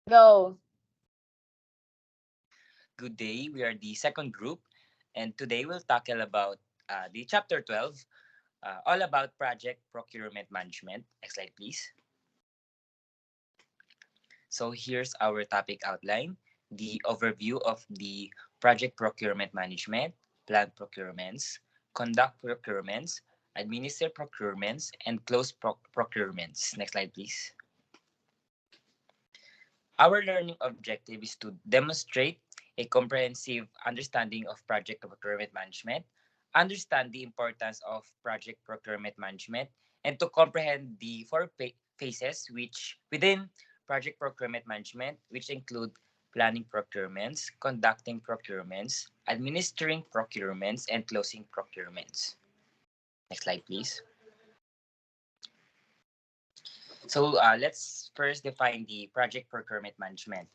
Go. Good day. We are the second group, and today we'll tackle about the chapter 12, all about project procurement management. Next slide, please. So here's our topic outline: the overview of the project procurement management, plan procurements, conduct procurements, administer procurements, and close procurements. Next slide, please. Our learning objective is to demonstrate a comprehensive understanding of project procurement management, understand the importance of project procurement management, and to comprehend the four phases which within project procurement management, which include planning procurements, conducting procurements, administering procurements, and closing procurements. Next slide, please. So let's first define the project procurement management.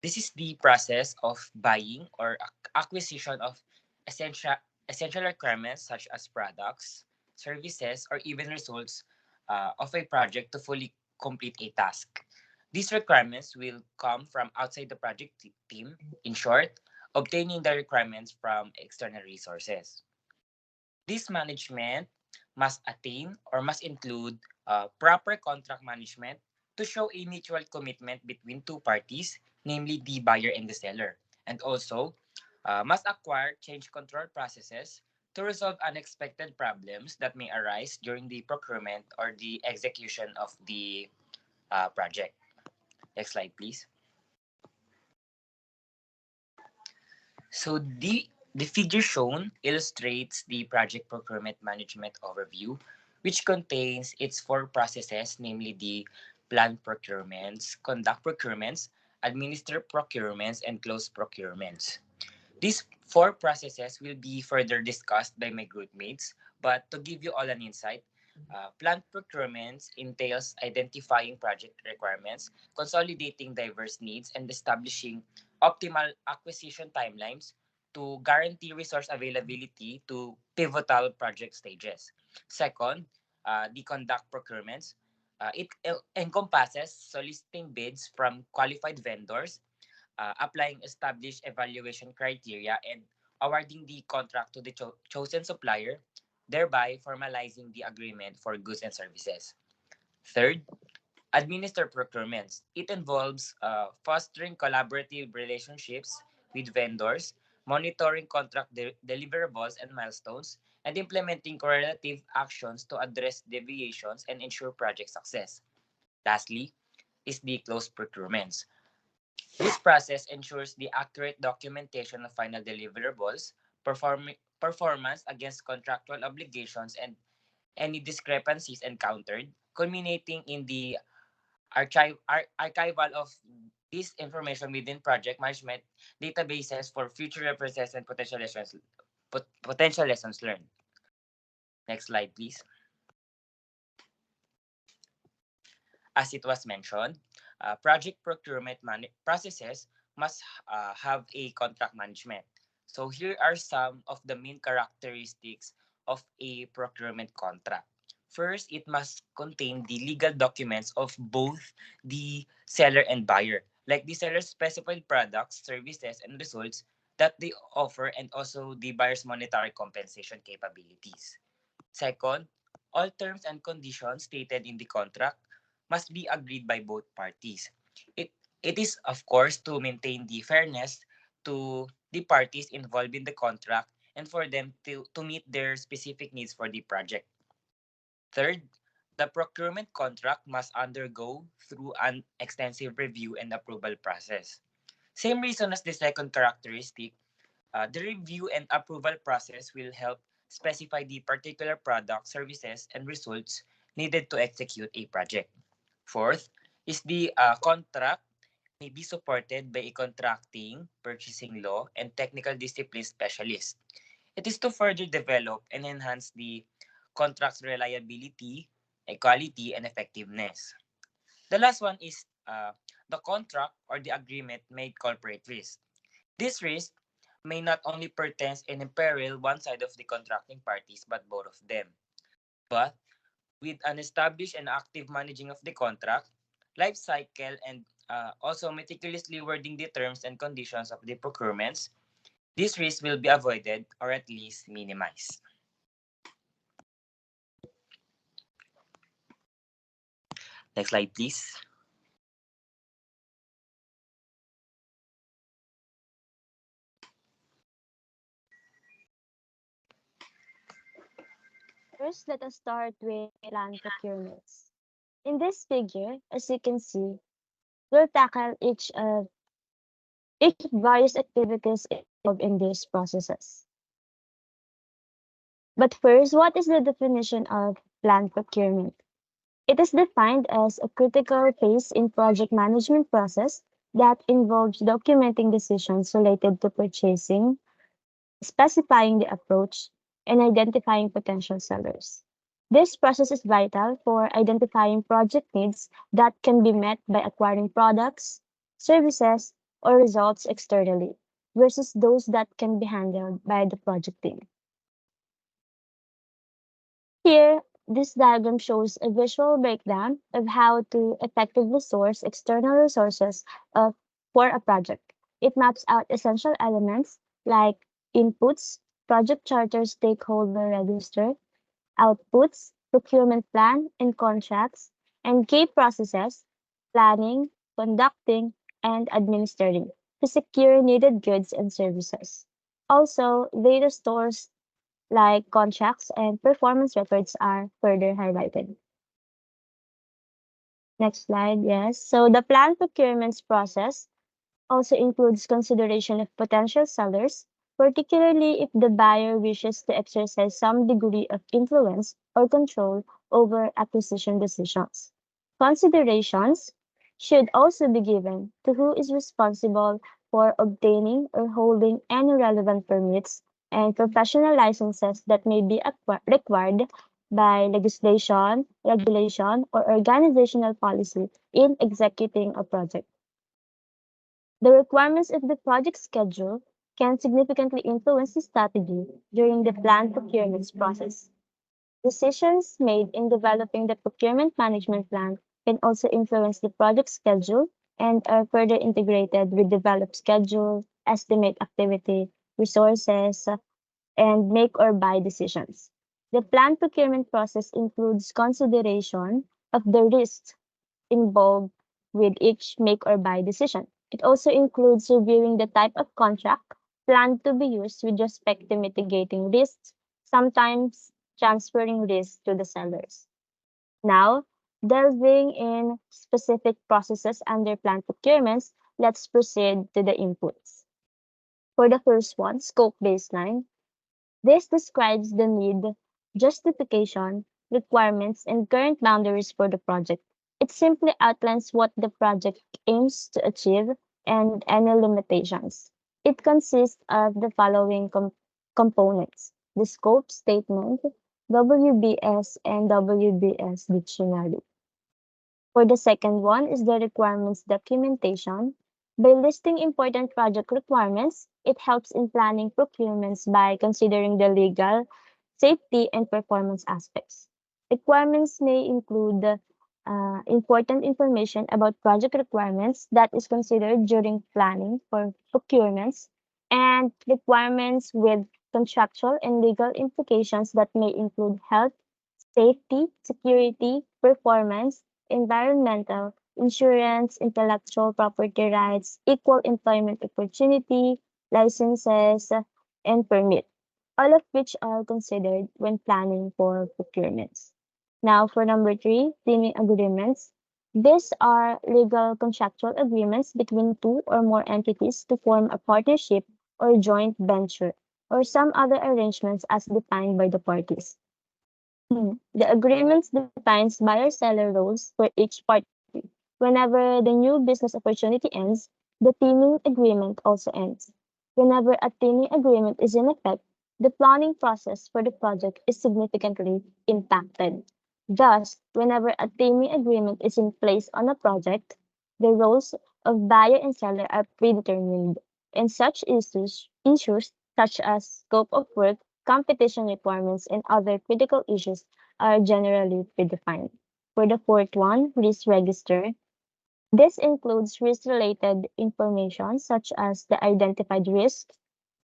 This is the process of buying or acquisition of essential essential requirements such as products, services, or even results of a project to fully complete a task. These requirements will come from outside the project team. In short, obtaining the requirements from external resources. This management must attain or must include proper contract management to show a mutual commitment between two parties, namely the buyer and the seller, and also must acquire change control processes to resolve unexpected problems that may arise during the procurement or the execution of the project. Next slide, please. So the figure shown illustrates the project procurement management overview, which contains its four processes, namely the plan procurements, conduct procurements, administer procurements, and close procurements. These four processes will be further discussed by my group mates, but to give you all an insight, plant procurements entails identifying project requirements, consolidating diverse needs, and establishing optimal acquisition timelines to guarantee resource availability to pivotal project stages. Second, the conduct procurements. It encompasses soliciting bids from qualified vendors, applying established evaluation criteria, and awarding the contract to the chosen supplier, thereby formalizing the agreement for goods and services. Third, administer procurements. It involves fostering collaborative relationships with vendors, monitoring contract deliverables and milestones, and implementing correlative actions to address deviations and ensure project success. Lastly, is the close procurements. This process ensures the accurate documentation of final deliverables, performance against contractual obligations, and any discrepancies encountered, culminating in the archival of this information within project management databases for future references and potential lessons learned. Next slide, please. As it was mentioned, project procurement processes must have a contract management. So here are some of the main characteristics of a procurement contract. First, it must contain the legal documents of both the seller and buyer, like the seller's specified products, services, and results that they offer, and also the buyer's monetary compensation capabilities. Second, all terms and conditions stated in the contract must be agreed by both parties. It, it is, of course, to maintain the fairness to the parties involved in the contract and for them to meet their specific needs for the project. Third, the procurement contract must undergo through an extensive review and approval process. Same reason as the second characteristic, the review and approval process will help specify the particular product, services, and results needed to execute a project. Fourth is the contract may be supported by a contracting, purchasing law, and technical discipline specialist. It is to further develop and enhance the contract's reliability, quality, and effectiveness. The last one is the contract or the agreement may incorporate risk. This risk may not only pertain and imperil one side of the contracting parties but both of them. But with an established and active managing of the contract, life cycle, and Also, meticulously wording the terms and conditions of the procurements, this risk will be avoided or at least minimized. Next slide, please. First, let us start with land procurements. In this figure, as you can see, we'll tackle each of various activities involved in these processes. But first, what is the definition of land procurement? It is defined as a critical phase in project management process that involves documenting decisions related to purchasing, specifying the approach, and identifying potential sellers. This process is vital for identifying project needs that can be met by acquiring products, services, or results externally versus those that can be handled by the project team. Here, this diagram shows a visual breakdown of how to effectively source external resources for a project. It maps out essential elements like inputs, project charter stakeholder register, outputs, procurement plan and contracts, and key processes, planning, conducting, and administering to secure needed goods and services. Also, data stores like contracts and performance records are further highlighted. Next slide, yes. So the planned procurements process also includes consideration of potential sellers, particularly if the buyer wishes to exercise some degree of influence or control over acquisition decisions. Considerations should also be given to who is responsible for obtaining or holding any relevant permits and professional licenses that may be required by legislation, regulation, or organizational policy in executing a project. The requirements of the project schedule can significantly influence the strategy during the planned procurement process. Decisions made in developing the procurement management plan can also influence the project schedule and are further integrated with developed schedule, estimate activity, resources, and make or buy decisions. The planned procurement process includes consideration of the risks involved with each make or buy decision. It also includes reviewing the type of contract planned to be used with respect to mitigating risks, sometimes transferring risks to the sellers. Now, delving in specific processes under planned procurements, let's proceed to the inputs. For the first one, scope baseline, this describes the need, justification, requirements, and current boundaries for the project. It simply outlines what the project aims to achieve and any limitations. It consists of the following components: the scope statement, WBS, and WBS dictionary. For the second one is the requirements documentation. By listing important project requirements, it helps in planning procurements by considering the legal, safety, and performance aspects. Requirements may include important information about project requirements that is considered during planning for procurements and requirements with contractual and legal implications that may include health, safety, security, performance, environmental, insurance, intellectual property rights, equal employment opportunity, licenses, and permit, all of which are considered when planning for procurements. Now, for number three, teaming agreements. These are legal contractual agreements between two or more entities to form a partnership or joint venture, or some other arrangements as defined by the parties. The agreements defines buyer-seller roles for each party. Whenever the new business opportunity ends, the teaming agreement also ends. Whenever a teaming agreement is in effect, the planning process for the project is significantly impacted. Thus, whenever a teaming agreement is in place on a project, the roles of buyer and seller are predetermined, and such issues such as scope of work, competition requirements, and other critical issues are generally predefined. For the fourth one, risk register, This includes risk-related information such as the identified risks,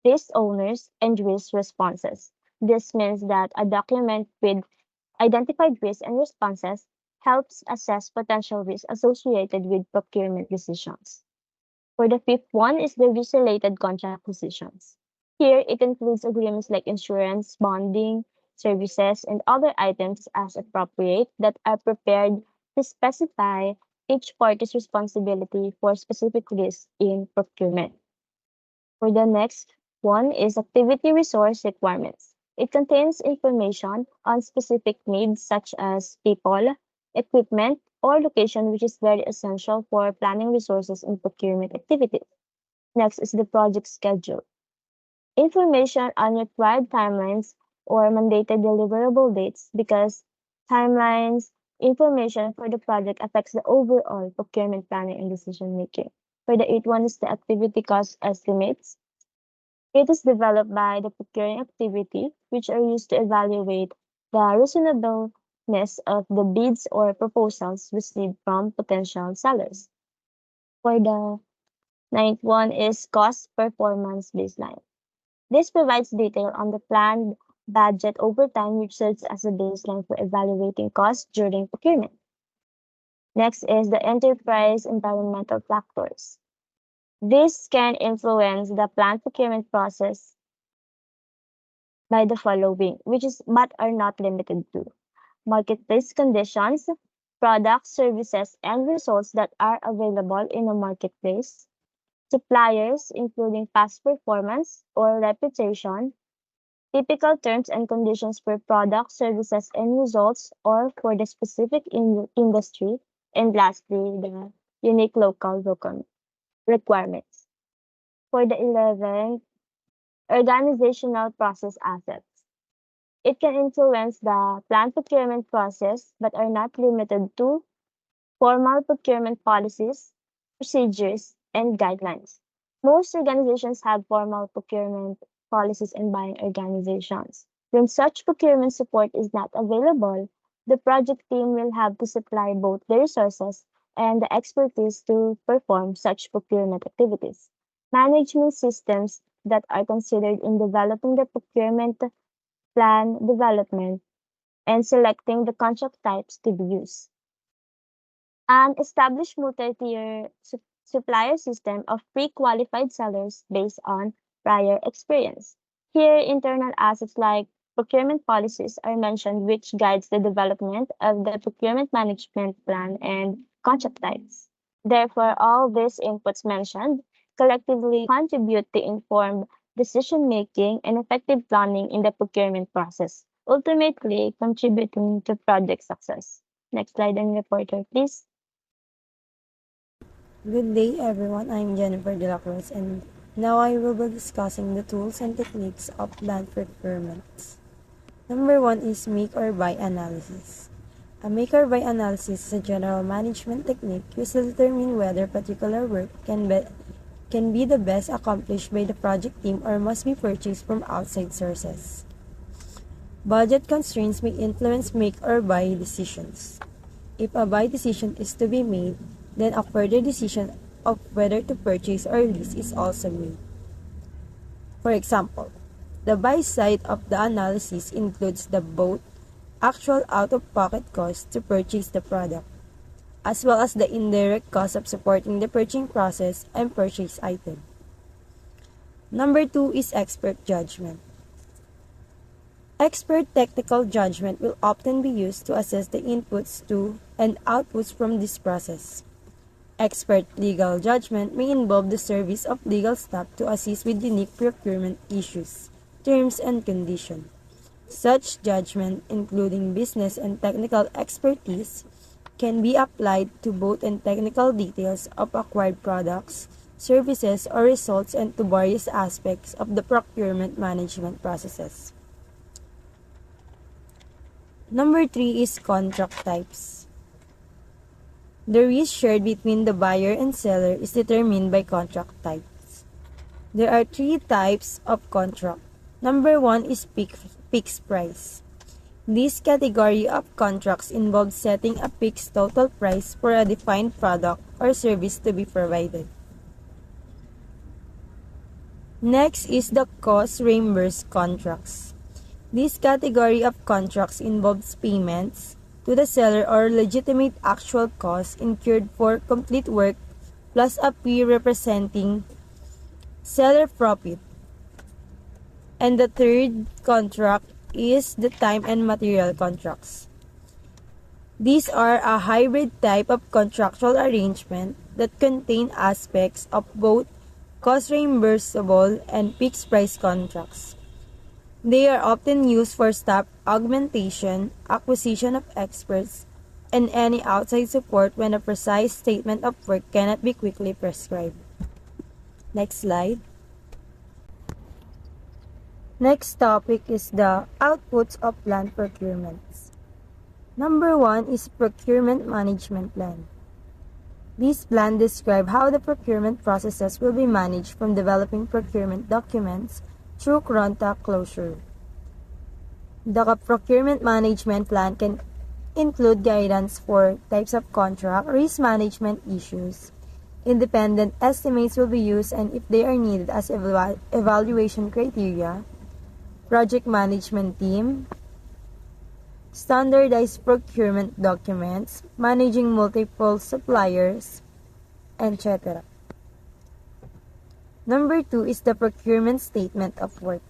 risk owners, and risk responses. This means that a document with identified risks and responses helps assess potential risks associated with procurement decisions. For the fifth one is the risk-related contract decisions. Here, it includes agreements like insurance, bonding, services, and other items as appropriate that are prepared to specify each party's responsibility for specific risks in procurement. For the next one is activity resource requirements. It contains information on specific needs such as people, equipment, or location, which is very essential for planning resources in procurement activities. Next is the project schedule. Information on required timelines or mandated deliverable dates because timelines information for the project affects the overall procurement planning and decision making. For the eighth one is the activity cost estimates. It is developed by the procuring activity, which are used to evaluate the reasonableness of the bids or proposals received from potential sellers. For the ninth one is cost performance baseline. This provides detail on the planned budget over time, which serves as a baseline for evaluating costs during procurement. Next is the enterprise environmental factors. This can influence the planned procurement process by the following, which is but are not limited to marketplace conditions, products, services, and results that are available in a marketplace, suppliers, including past performance or reputation, typical terms and conditions for products, services, and results, or for the specific industry, and lastly, the unique local requirements. For the 11th, organizational process assets. It can influence the planned procurement process but are not limited to formal procurement policies, procedures, and guidelines. Most organizations have formal procurement policies and buying organizations. When such procurement support is not available, the project team will have to supply both the resources and the expertise to perform such procurement activities. Management systems that are considered in developing the procurement plan development and selecting the contract types to be used. An established multi-tier supplier system of pre-qualified sellers based on prior experience. Here, internal assets like procurement policies are mentioned, which guides the development of the procurement management plan and contract types. Therefore, all these inputs mentioned collectively contribute to informed decision-making and effective planning in the procurement process, ultimately contributing to project success. Next slide and reporter, please. Good day everyone, I'm Jennifer De La Cruz and now I will be discussing the tools and techniques of land procurement. Number 1 is make or buy analysis. A make or buy analysis is a general management technique used to determine whether particular work can be the best accomplished by the project team or must be purchased from outside sources. Budget constraints may influence make or buy decisions. If a buy decision is to be made, then a further decision of whether to purchase or lease is also made. For example, the buy side of the analysis includes the both actual out-of-pocket cost to purchase the product, as well as the indirect cost of supporting the purchasing process and purchase item. Number 2 is expert judgment. Expert technical judgment will often be used to assess the inputs to and outputs from this process. Expert legal judgment may involve the service of legal staff to assist with unique procurement issues, terms, and conditions. Such judgment, including business and technical expertise, can be applied to both in technical details of acquired products, services, or results and to various aspects of the procurement management processes. Number 3 is contract types. The risk shared between the buyer and seller is determined by contract types. There are 3 types of contract. Number 1 is fixed price. This category of contracts involves setting a fixed total price for a defined product or service to be provided. Next is the cost reimbursed contracts. This category of contracts involves payments to the seller or legitimate actual costs incurred for complete work plus a fee representing seller profit. And the third contract is the time and material contracts. These are a hybrid type of contractual arrangement that contain aspects of both cost reimbursable and fixed price contracts. They are often used for staff augmentation, acquisition of experts, and any outside support when a precise statement of work cannot be quickly prescribed. Next slide. Next topic is the outputs of land procurements. Number 1 is procurement management plan. This plan describes how the procurement processes will be managed from developing procurement documents through contract closure. The procurement management plan can include guidance for types of contract, risk management issues. Independent estimates will be used and if they are needed as evaluation criteria. Project management team, standardized procurement documents, managing multiple suppliers, etc. Number 2 is the procurement statement of work.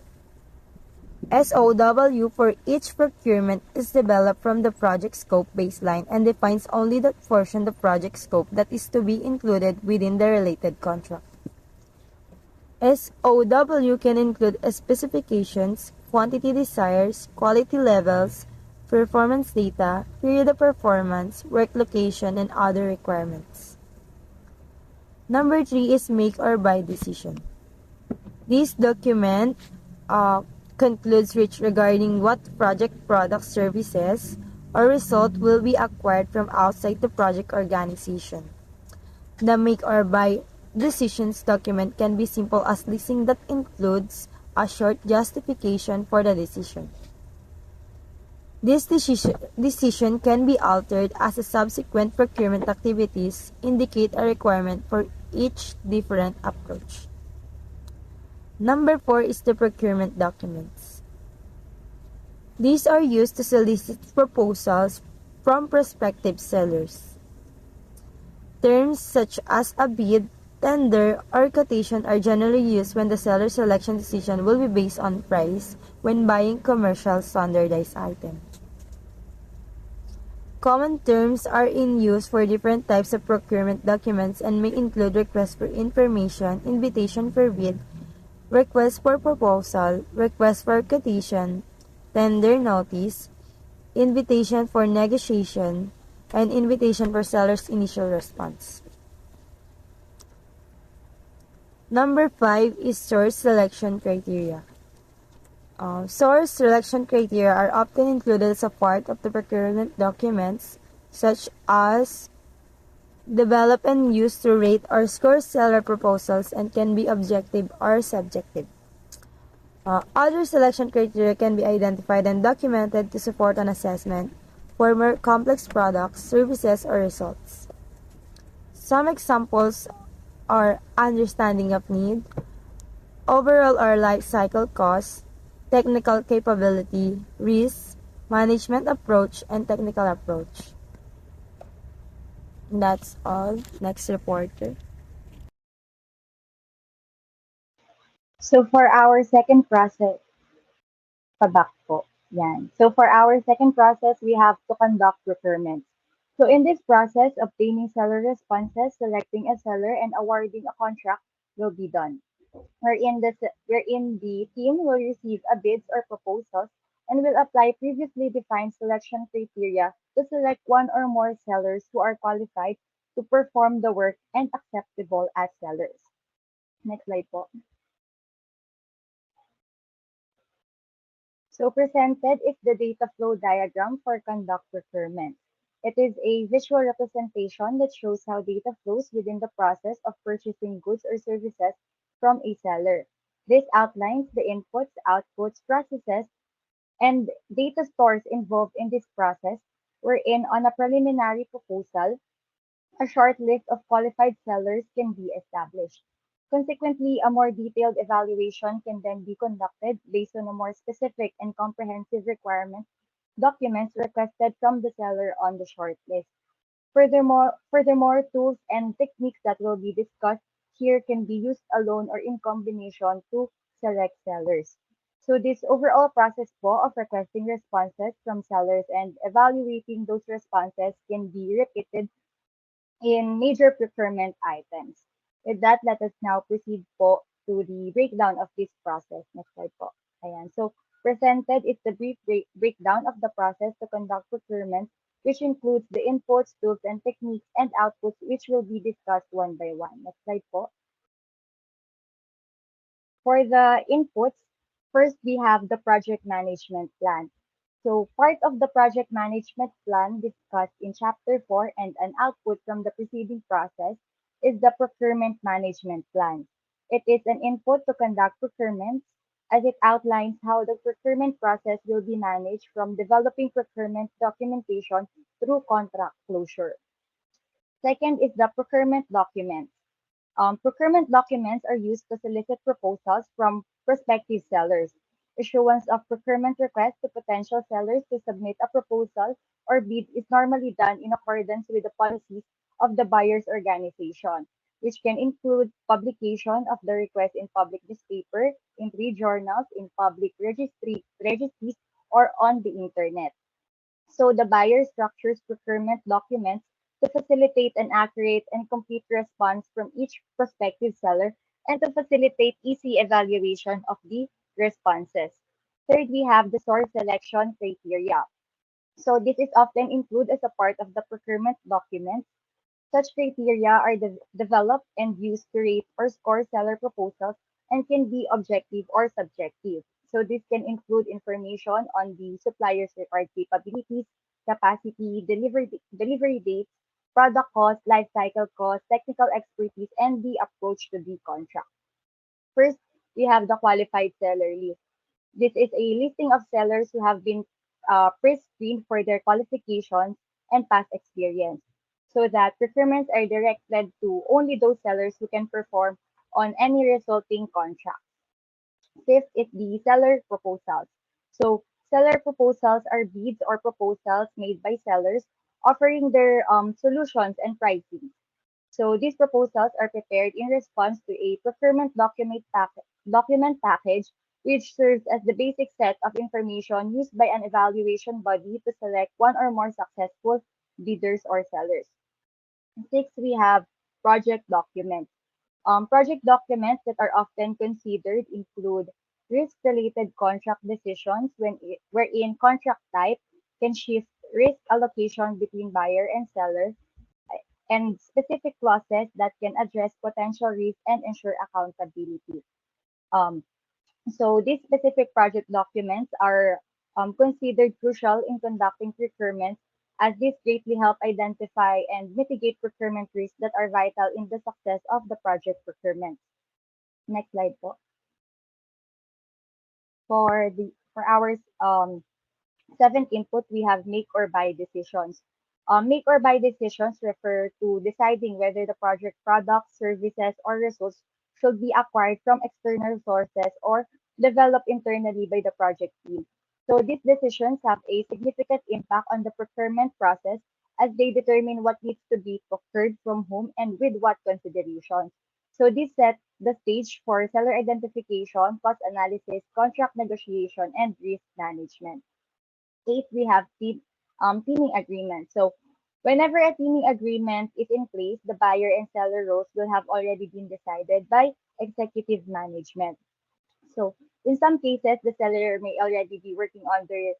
SOW for each procurement is developed from the project scope baseline and defines only that portion of the project scope that is to be included within the related contract. SOW can include specifications, quantity desires, quality levels, performance data, period of performance, work location, and other requirements. Number 3 is make or buy decision. This document concludes which regarding what project product services or result will be acquired from outside the project organization. The make or buy decisions document can be simple as listing that includes a short justification for the decision. This decision can be altered as a subsequent procurement activities indicate a requirement for each different approach. Number 4 is the procurement documents. These are used to solicit proposals from prospective sellers. Terms such as a bid, tender, or quotation are generally used when the seller's selection decision will be based on price when buying commercial standardized items. Common terms are in use for different types of procurement documents and may include request for information, invitation for bid, request for proposal, request for quotation, tender notice, invitation for negotiation, and invitation for seller's initial response. Number 5 is source selection criteria. Source selection criteria are often included as a part of the procurement documents, such as develop and use to rate or score seller proposals and can be objective or subjective. Other selection criteria can be identified and documented to support an assessment for more complex products, services, or results. Some examples are understanding of need, overall or life cycle cost, technical capability, risk, management approach, and technical approach. That's all. Next reporter. So for our second process, pabak po. Yan. So for our second process, we have to conduct procurement. So in this process, obtaining seller responses, selecting a seller, and awarding a contract will be done. Wherein the team will receive a bids or proposals and will apply previously defined selection criteria to select one or more sellers who are qualified to perform the work and acceptable as sellers. Next slide po. So presented is the data flow diagram for conduct procurement. It is a visual representation that shows how data flows within the process of purchasing goods or services from a seller. This outlines the inputs, outputs, processes, and data stores involved in this process, wherein on a preliminary proposal, a short list of qualified sellers can be established. Consequently, a more detailed evaluation can then be conducted based on a more specific and comprehensive requirement documents requested from the seller on the short list. Furthermore, tools and techniques that will be discussed here can be used alone or in combination to select sellers. So this overall process po of requesting responses from sellers and evaluating those responses can be repeated in major procurement items. With that, let us now proceed po to the breakdown of this process. Next slide po. Ayan. So, presented is the brief breakdown of the process to conduct procurement, which includes the inputs, tools, and techniques, and outputs, which will be discussed one by one. Next slide po. For the inputs, first we have the project management plan. So part of the project management plan discussed in Chapter 4 and an output from the preceding process is the procurement management plan. It is an input to conduct procurements as it outlines how the procurement process will be managed from developing procurement documentation through contract closure. Second is the procurement documents. Procurement documents are used to solicit proposals from prospective sellers. Issuance of procurement requests to potential sellers to submit a proposal or bid is normally done in accordance with the policies of the buyer's organization, which can include publication of the request in public newspaper, in trade journals, in public registries, or on the internet. So the buyer structures procurement documents to facilitate an accurate and complete response from each prospective seller and to facilitate easy evaluation of the responses. Third, we have the source selection criteria. So this is often included as a part of the procurement documents. Such criteria are developed and used to rate or score seller proposals and can be objective or subjective. So this can include information on the supplier's required capabilities, capacity, delivery dates, product cost, life cycle cost, technical expertise, and the approach to the contract. First, we have the qualified seller list. This is a listing of sellers who have been pre-screened for their qualifications and past experience, so that procurements are directed to only those sellers who can perform on any resulting contract. Fifth is the seller proposals. So seller proposals are bids or proposals made by sellers offering their solutions and pricing. So these proposals are prepared in response to a procurement document package, which serves as the basic set of information used by an evaluation body to select one or more successful bidders or sellers. Six, we have project documents. Project documents that are often considered include risk-related contract decisions wherein contract type can shift risk allocation between buyer and seller, and specific clauses that can address potential risk and ensure accountability. Um, so these specific project documents are considered crucial in conducting procurement as this greatly help identify and mitigate procurement risks that are vital in the success of the project procurement. Next slide po. For our seventh input, we have make or buy decisions. Make or buy decisions refer to deciding whether the project products, services, or results should be acquired from external sources or developed internally by the project team. So these decisions have a significant impact on the procurement process as they determine what needs to be procured from whom and with what considerations. So this sets the stage for seller identification, cost analysis, contract negotiation, and risk management. Eight, we have teaming agreement. So whenever a teaming agreement is in place, the buyer and seller roles will have already been decided by executive management. So in some cases, the seller may already be working under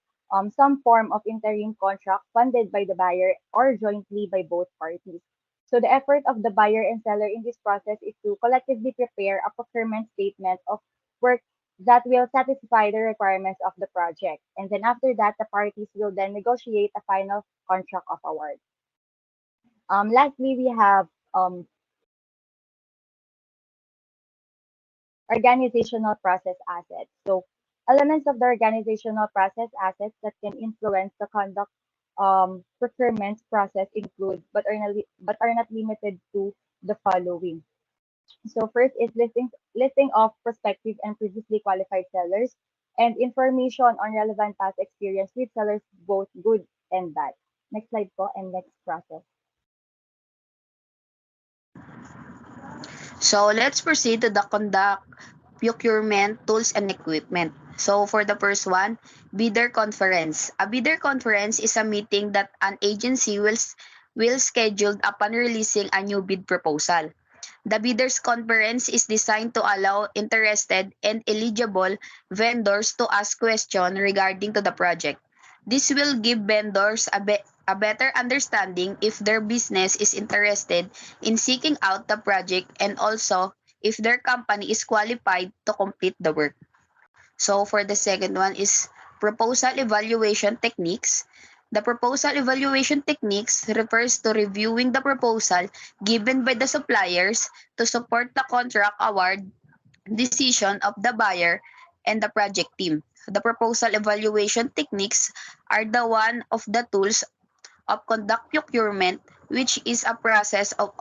some form of interim contract funded by the buyer or jointly by both parties. So the effort of the buyer and seller in this process is to collectively prepare a procurement statement of work that will satisfy the requirements of the project. And then after that, the parties will then negotiate a final contract of award. Lastly, we have organizational process assets. So Elements of the organizational process assets that can influence the conduct procurement process include, but are not limited to the following. So first is listing of prospective and previously qualified sellers and information on relevant past experience with sellers, both good and bad. Next slide po and next process. So let's proceed to the conduct procurement tools and equipment. So for the first one, bidder conference. A bidder conference is a meeting that an agency will schedule upon releasing a new bid proposal. The bidders conference is designed to allow interested and eligible vendors to ask questions regarding to the project. This will give vendors a better understanding if their business is interested in seeking out the project and also if their company is qualified to complete the work. So for the second one is proposal evaluation techniques. The proposal evaluation techniques refers to reviewing the proposal given by the suppliers to support the contract award decision of the buyer and the project team. The proposal evaluation techniques are the one of the tools of conduct procurement, which is a process of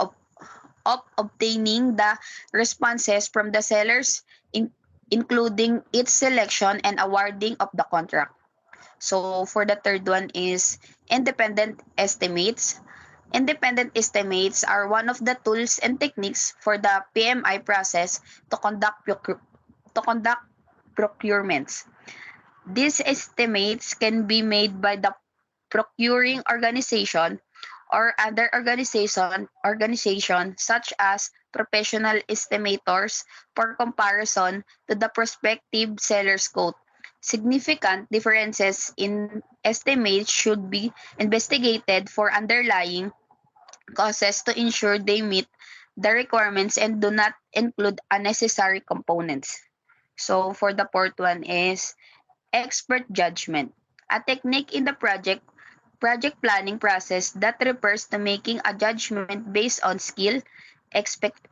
obtaining the responses from the sellers, including its selection and awarding of the contract. So for the third one is independent estimates. Independent estimates are one of the tools and techniques for the PMI process to conduct procurements. These estimates can be made by the procuring organization or other organization such as professional estimators for comparison to the prospective seller's quote. Significant differences in estimates should be investigated for underlying causes to ensure they meet the requirements and do not include unnecessary components. So for the fourth one is expert judgment, a technique in the project planning process that refers to making a judgment based on skill, expect,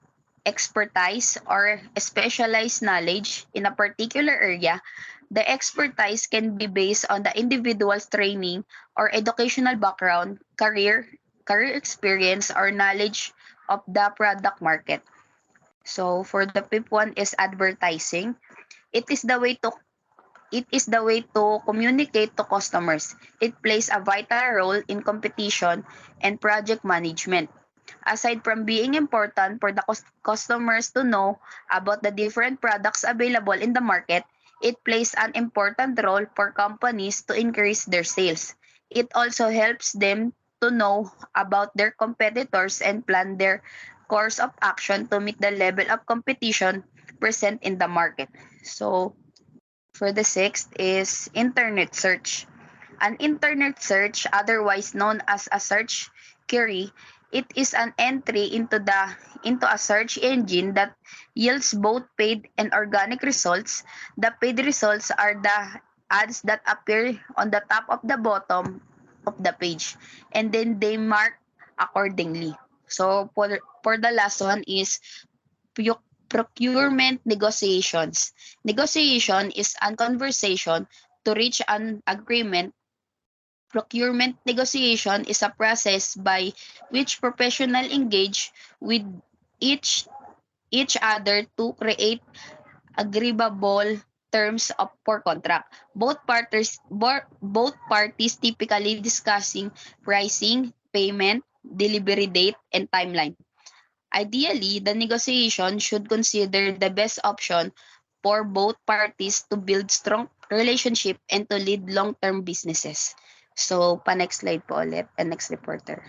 expertise, or specialized knowledge in a particular area. The expertise can be based on the individual's training or educational background, career experience, or knowledge of the product market. So for the fifth one is advertising. It is the way to it is the way to communicate to customers. It plays a vital role in competition and project management. Aside from being important for the customers to know about the different products available in the market, it plays an important role for companies to increase their sales. It also helps them to know about their competitors and plan their course of action to meet the level of competition present in the market. So, for the sixth is internet search. An internet search, otherwise known as a search query, it is an entry into a search engine that yields both paid and organic results. The paid results are the ads that appear on the top of the bottom of the page, and then they mark accordingly. So for the last one is procurement negotiations. Negotiation is a conversation to reach an agreement. Procurement negotiation is a process by which professionals engage with each each other to create agreeable terms of for contract. Both parties typically discussing pricing, payment, delivery date, and timeline. Ideally, the negotiation should consider the best option for both parties to build strong relationship and to lead long-term businesses. So, pa-next slide po ulit, and next reporter.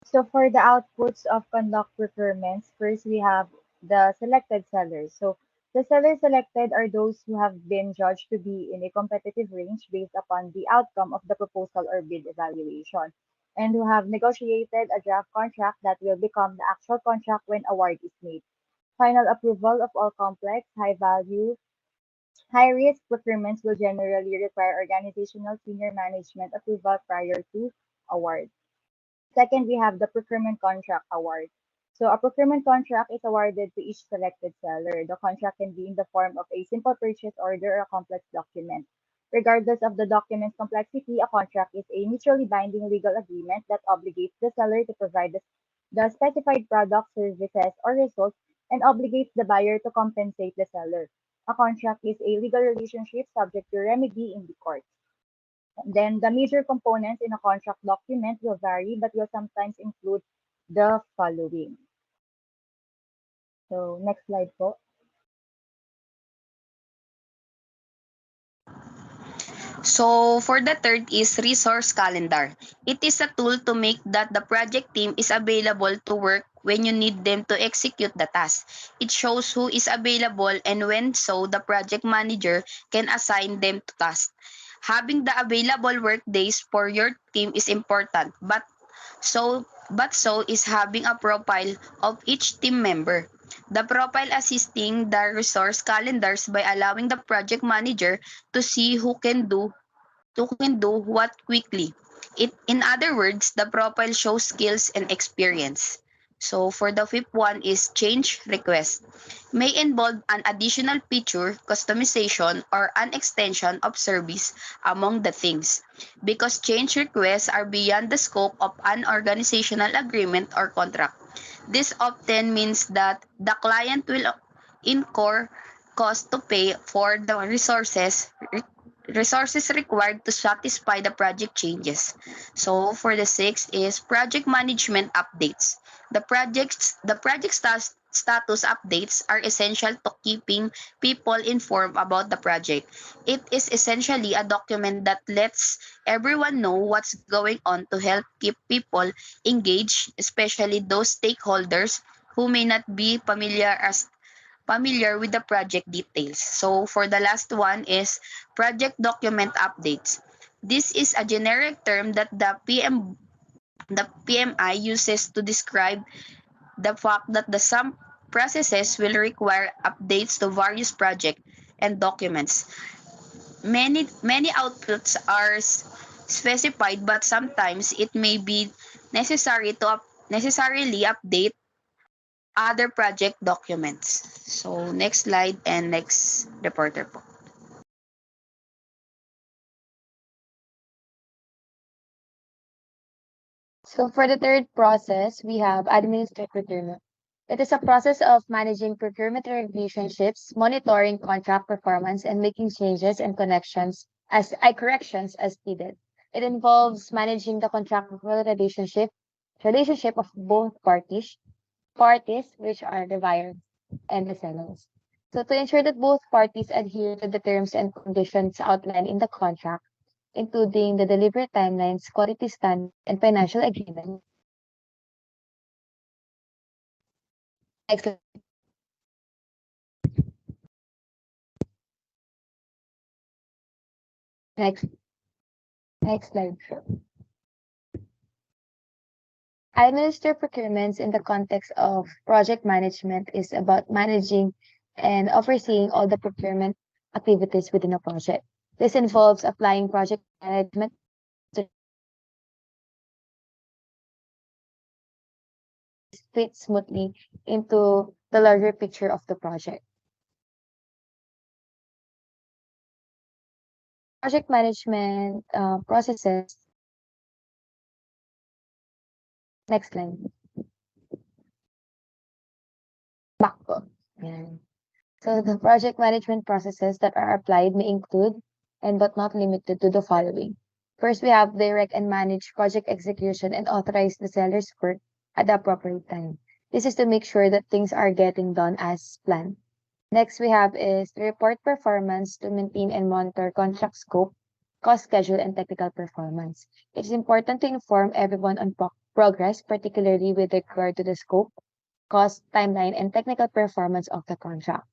So for the outputs of conduct procurements, first we have the selected sellers. So the sellers selected are those who have been judged to be in a competitive range based upon the outcome of the proposal or bid evaluation, and who have negotiated a draft contract that will become the actual contract when award is made. Final approval of all complex, high value, high risk procurements will generally require organizational senior management approval prior to award. Second, we have the procurement contract award. So a procurement contract is awarded to each selected seller. The contract can be in the form of a simple purchase order or a complex document. Regardless of the document's complexity, a contract is a mutually binding legal agreement that obligates the seller to provide the specified products, services, or results and obligates the buyer to compensate the seller. A contract is a legal relationship subject to remedy in the court. Then the major components in a contract document will vary but will sometimes include the following. So next slide po. So for the third is resource calendar. It is a tool to make that the project team is available to work when you need them to execute the task. It shows who is available and when, so the project manager can assign them to tasks. Having the available work days for your team is important, but so is having a profile of each team member. The profile assisting the resource calendars by allowing the project manager to see who can do what quickly. In other words, the profile shows skills and experience. So for the fifth one is change request. May involve an additional feature, customization, or an extension of service among the things. Because change requests are beyond the scope of an organizational agreement or contract. This often means that the client will incur cost to pay for the resources required to satisfy the project changes. So for the sixth is project management updates. The project status updates are essential to keeping people informed about the project. It is essentially a document that lets everyone know what's going on to help keep people engaged, especially those stakeholders who may not be familiar with the project details. So for the last one is project document updates. This is a generic term that the PMI uses to describe the fact that the some processes will require updates to various project and documents. Many outputs are specified, but sometimes it may be necessarily update other project documents. So next slide and next reporter po. So for the third process, we have administrative procurement. It is a process of managing procurement relationships, monitoring contract performance, and making changes and corrections as needed. It involves managing the contractual relationship of both parties, which are the buyer and the sellers. So to ensure that both parties adhere to the terms and conditions outlined in the contract, including the delivery timelines, quality standards, and financial agreements. Next, next, next slide. Administer procurements in the context of project management is about managing and overseeing all the procurement activities within a project. This involves applying project management to fit smoothly into the larger picture of the project. Project management processes. Next line. Back po. Yan. So the project management processes that are applied may include and but not limited to the following. First, we have direct and manage project execution and authorize the seller's work at the appropriate time. This is to make sure that things are getting done as planned. Next, we have is to report performance to maintain and monitor contract scope, cost schedule, and technical performance. It is important to inform everyone on progress, particularly with regard to the scope, cost, timeline, and technical performance of the contract.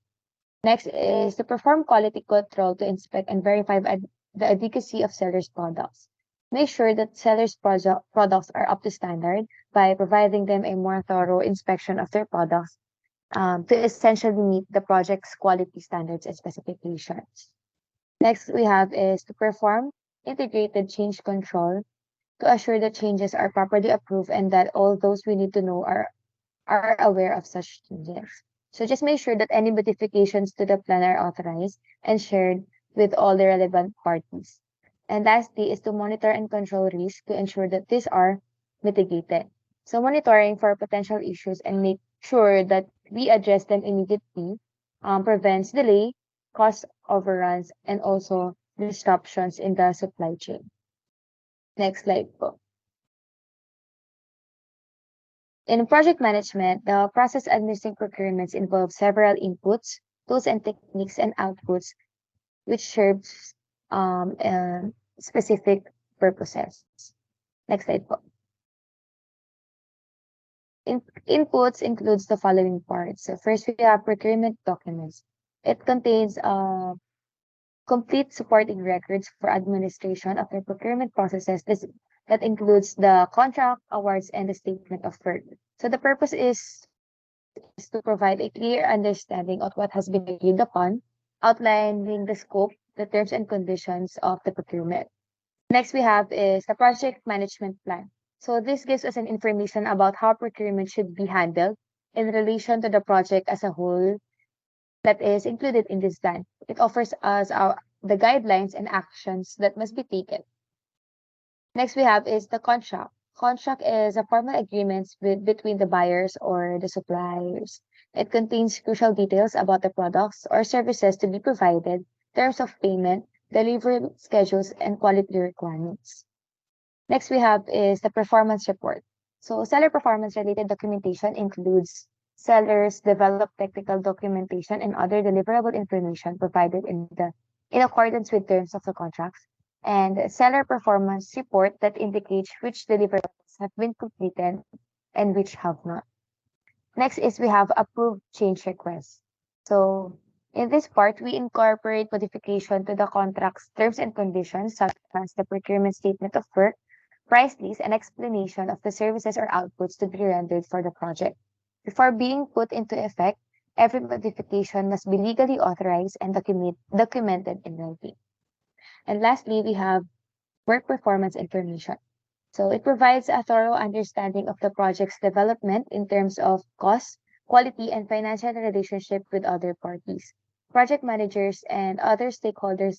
Next is to perform quality control to inspect and verify the adequacy of sellers' products. Make sure that sellers' products are up to standard by providing them a more thorough inspection of their products to essentially meet the project's quality standards and specifications. Next we have is to perform integrated change control to assure that changes are properly approved and that all those we need to know are aware of such changes. So just make sure that any modifications to the plan are authorized and shared with all the relevant parties. And lastly is to monitor and control risk to ensure that these are mitigated. So monitoring for potential issues and make sure that we address them immediately prevents delay, cost overruns, and also disruptions in the supply chain. Next slide po. In project management, the process administering procurements involves several inputs, tools and techniques and outputs which serves specific purposes. Next slide po. Inputs includes the following parts. So first, we have procurement documents. It contains complete supporting records for administration of the procurement processes. That includes the contract, awards, and the statement of work. So the purpose is to provide a clear understanding of what has been agreed upon, outlining the scope, the terms and conditions of the procurement. Next we have is the project management plan. So this gives us an information about how procurement should be handled in relation to the project as a whole that is included in this plan. It offers us the guidelines and actions that must be taken. Next we have is the contract. Contract is a formal agreement between the buyers or the suppliers. It contains crucial details about the products or services to be provided, terms of payment, delivery schedules, and quality requirements. Next we have is the performance report. So seller performance related documentation includes sellers develop technical documentation and other deliverable information provided in accordance with terms of the contracts, and seller performance report that indicates which deliverables have been completed and which have not. Next is we have approved change requests. So in this part, we incorporate modification to the contract's terms and conditions, such as the procurement statement of work, price list, and explanation of the services or outputs to be rendered for the project. Before being put into effect, every modification must be legally authorized and documented in writing. And lastly, we have work performance information. So it provides a thorough understanding of the project's development in terms of cost, quality, and financial relationship with other parties. Project managers and other stakeholders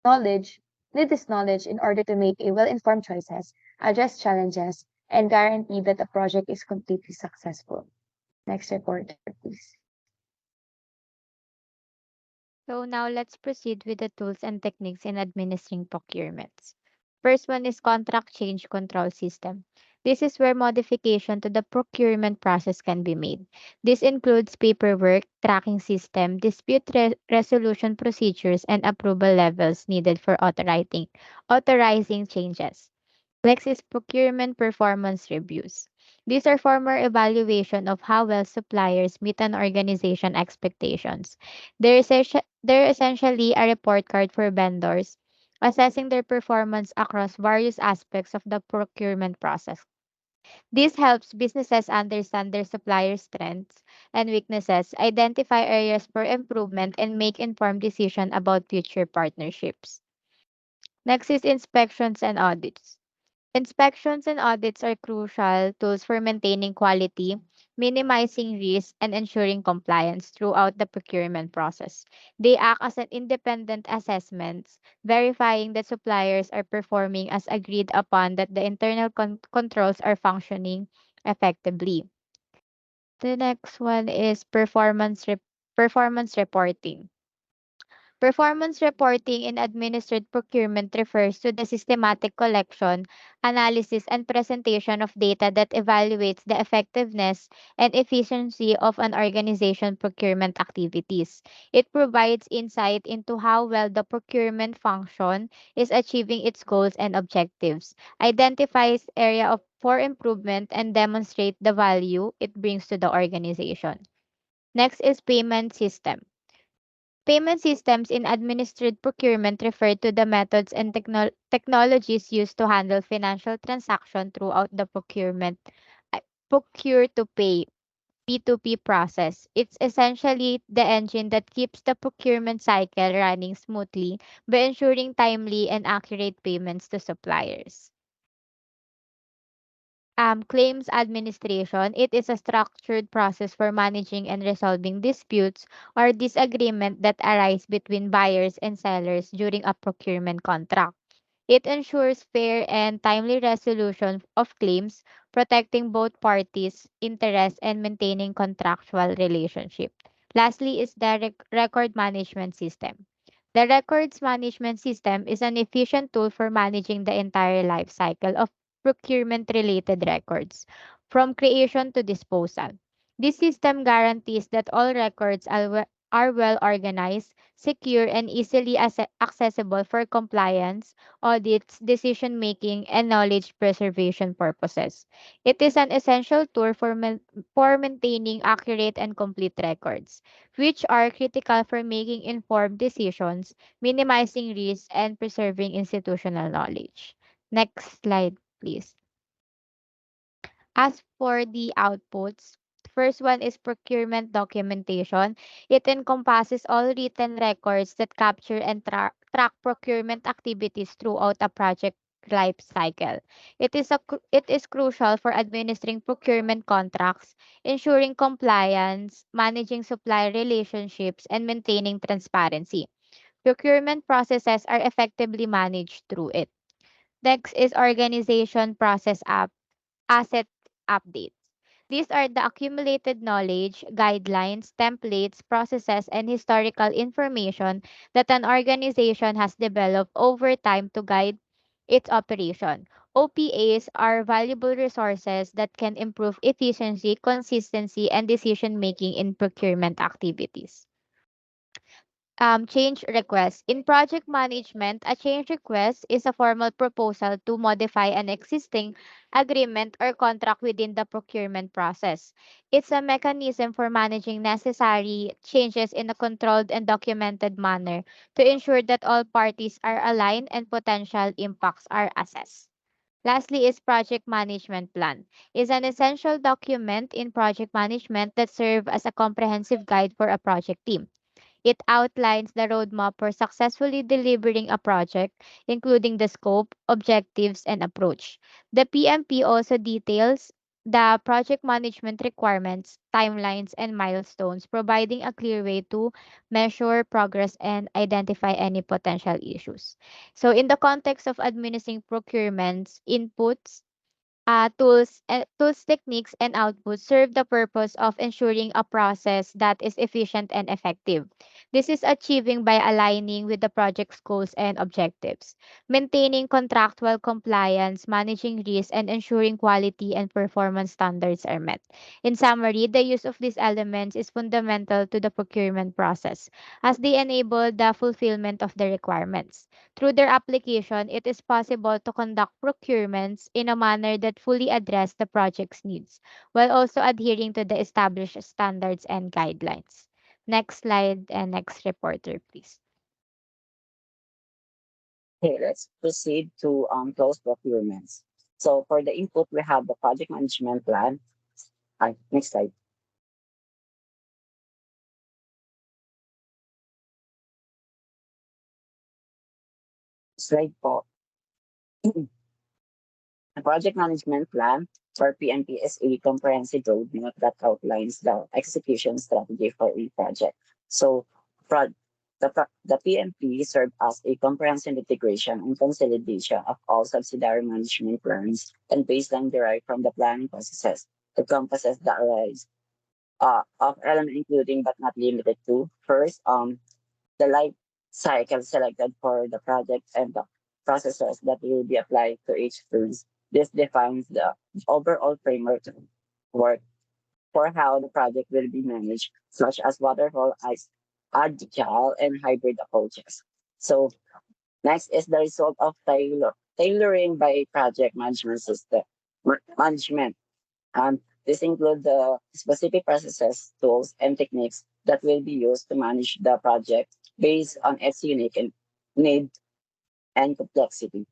knowledge need this knowledge in order to make a well-informed choices, address challenges, and guarantee that the project is completely successful. Next report, please. So now let's proceed with the tools and techniques in administering procurements. First one is contract change control system. This is where modification to the procurement process can be made. This includes paperwork, tracking system, dispute resolution procedures, and approval levels needed for authorizing changes. Next is procurement performance reviews. These are formal evaluation of how well suppliers meet an organization expectations. They're essentially a report card for vendors, assessing their performance across various aspects of the procurement process. This helps businesses understand their suppliers' strengths and weaknesses, identify areas for improvement, and make informed decisions about future partnerships. Next is inspections and audits. Inspections and audits are crucial tools for maintaining quality, minimizing risk, and ensuring compliance throughout the procurement process. They act as an independent assessments, verifying that suppliers are performing as agreed upon, that the internal controls are functioning effectively. The next one is performance reporting. Performance reporting in administered procurement refers to the systematic collection, analysis, and presentation of data that evaluates the effectiveness and efficiency of an organization's procurement activities. It provides insight into how well the procurement function is achieving its goals and objectives, identifies area for improvement, and demonstrate the value it brings to the organization. Next is payment system. Payment systems in administered procurement refer to the methods and technologies used to handle financial transactions throughout the procure to pay P2P process. It's essentially the engine that keeps the procurement cycle running smoothly by ensuring timely and accurate payments to suppliers. Claims administration. It is a structured process for managing and resolving disputes or disagreement that arise between buyers and sellers during a procurement contract. It ensures fair and timely resolution of claims, protecting both parties' interests and maintaining contractual relationship. Lastly is the record management system. The records management system is an efficient tool for managing the entire life cycle of procurement related records, from creation to disposal. This system guarantees that all records are well organized, secure, and easily accessible for compliance, audits, decision making, and knowledge preservation purposes. It is an essential tool for maintaining accurate and complete records, which are critical for making informed decisions, minimizing risk, and preserving institutional knowledge. Next slide, please. As for the outputs, first one is procurement documentation. It encompasses all written records that capture and track procurement activities throughout a project life cycle. It is crucial for administering procurement contracts, ensuring compliance, managing supply relationships, and maintaining transparency. Procurement processes are effectively managed through it. Next is organization process asset updates. These are the accumulated knowledge, guidelines, templates, processes, and historical information that an organization has developed over time to guide its operation. OPAs are valuable resources that can improve efficiency, consistency, and decision making in procurement activities. Change request. In project management, a change request is a formal proposal to modify an existing agreement or contract within the procurement process. It's a mechanism for managing necessary changes in a controlled and documented manner to ensure that all parties are aligned and potential impacts are assessed. Lastly is project management plan. Is an essential document in project management that serves as a comprehensive guide for a project team. It outlines the roadmap for successfully delivering a project, including the scope, objectives, and approach. The PMP also details the project management requirements, timelines, and milestones, providing a clear way to measure progress and identify any potential issues. So, in the context of administering procurements, inputs, tools, techniques, and outputs serve the purpose of ensuring a process that is efficient and effective. This is achieving by aligning with the project's goals and objectives, maintaining contractual compliance, managing risk, and ensuring quality and performance standards are met. In summary, the use of these elements is fundamental to the procurement process as they enable the fulfillment of the requirements. Through their application, it is possible to conduct procurements in a manner that fully address the project's needs, while also adhering to the established standards and guidelines. Next slide and next reporter, please. Okay, let's proceed to close procurements. So for the input, we have the project management plan. Next slide. Slide po. A project management plan for PNP is a comprehensive roadmap that outlines the execution strategy for a project. So, pro- the PMP serves as a comprehensive integration and consolidation of all subsidiary management plans and baseline derived from the planning processes. It encompasses the array of elements including but not limited to first, the life cycle selected for the project and the processes that will be applied to each phase. This defines the overall framework work for how the project will be managed, such as waterfall, ice, agile, and hybrid approaches. So next is the result of tailoring by project management system management. This includes the specific processes, tools, and techniques that will be used to manage the project based on its unique need and complexity.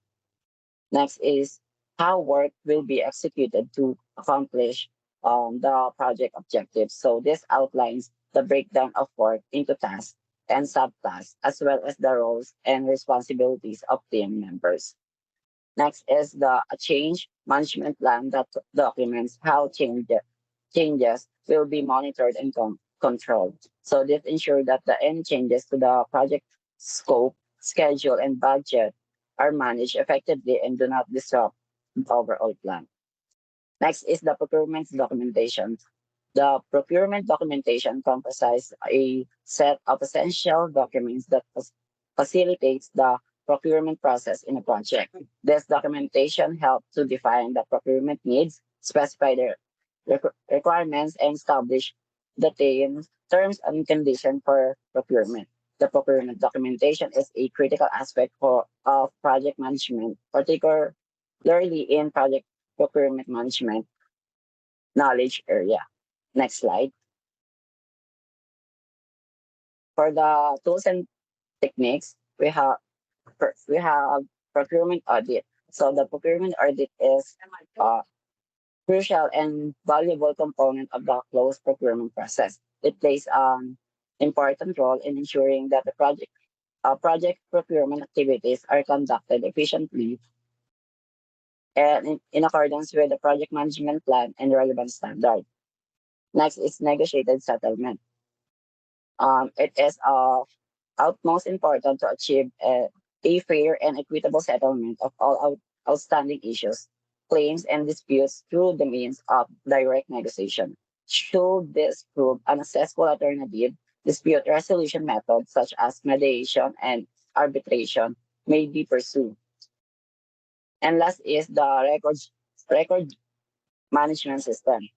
Next is how work will be executed to accomplish the project objectives. So this outlines the breakdown of work into tasks and subtasks, as well as the roles and responsibilities of team members. Next is the a change management plan that documents how changes will be monitored and controlled. So this ensures that any changes to the project scope, schedule, and budget are managed effectively and do not disrupt the overall plan. Next is the procurement documentation. The procurement documentation comprises a set of essential documents that facilitates the procurement process in a project. This documentation helps to define the procurement needs, specify the requirements, and establish the terms and conditions for procurement. The procurement documentation is a critical aspect of project management, particularly in project procurement management knowledge area. Next slide. For the tools and techniques, we have procurement audit. So the procurement audit is a crucial and valuable component of the closed procurement process. It plays an important role in ensuring that the project procurement activities are conducted efficiently and in accordance with the project management plan and relevant standard. Next is negotiated settlement. It is of utmost importance to achieve a fair and equitable settlement of all outstanding issues, claims, and disputes through the means of direct negotiation. Should this prove an unsuccessful alternative, dispute resolution methods such as mediation and arbitration may be pursued. And last is the record management system.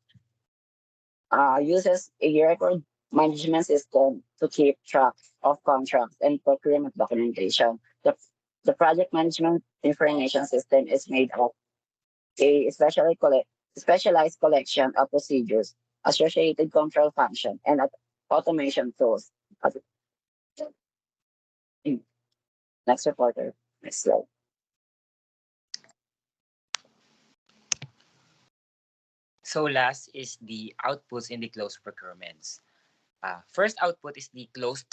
Uses a record management system to keep track of contracts and procurement documentation. The project management information system is made of a specialized collection of procedures, associated control function, and automation tools. Next reporter. Next slide. So last is the outputs in the closed procurements. First output is the closed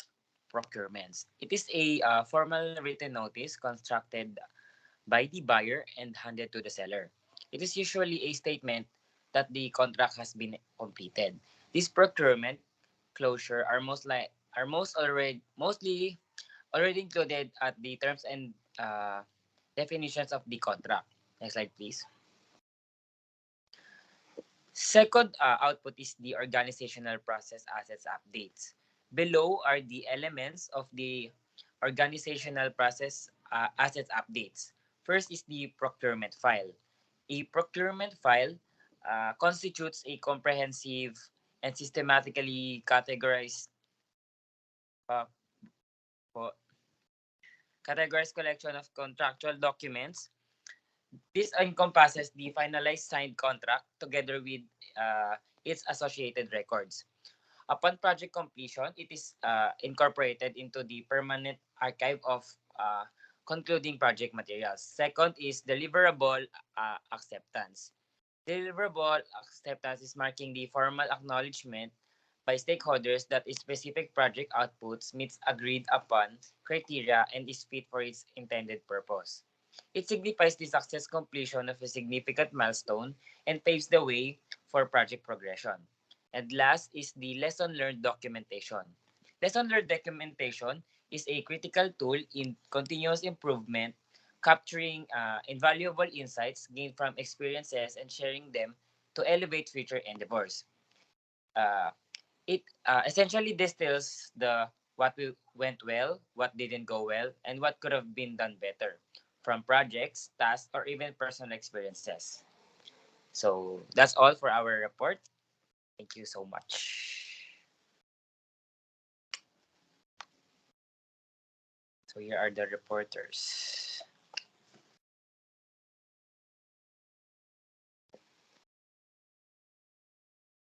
procurements. It is a formal written notice constructed by the buyer and handed to the seller. It is usually a statement that the contract has been completed. This procurement closure are mostly already included at the terms and definitions of the contract. Next slide, please. Second output is the organizational process assets updates. Below are the elements of the organizational process assets updates. First is the procurement file. A procurement file constitutes a comprehensive and systematically uh, categorized collection of contractual documents. This encompasses the finalized signed contract together with its associated records. Upon project completion, it is incorporated into the permanent archive of concluding project materials. Second is deliverable acceptance. Deliverable acceptance is marking the formal acknowledgement by stakeholders that a specific project outputs meets agreed upon criteria and is fit for its intended purpose. It signifies the success completion of a significant milestone and paves the way for project progression. And last is the lesson learned documentation. Lesson learned documentation is a critical tool in continuous improvement, capturing invaluable insights gained from experiences and sharing them to elevate future endeavors. Uh, it essentially distills the what went well, what didn't go well, and what could have been done better from projects, tasks, or even personal experiences. So that's all for our report. Thank you so much. So here are the reporters.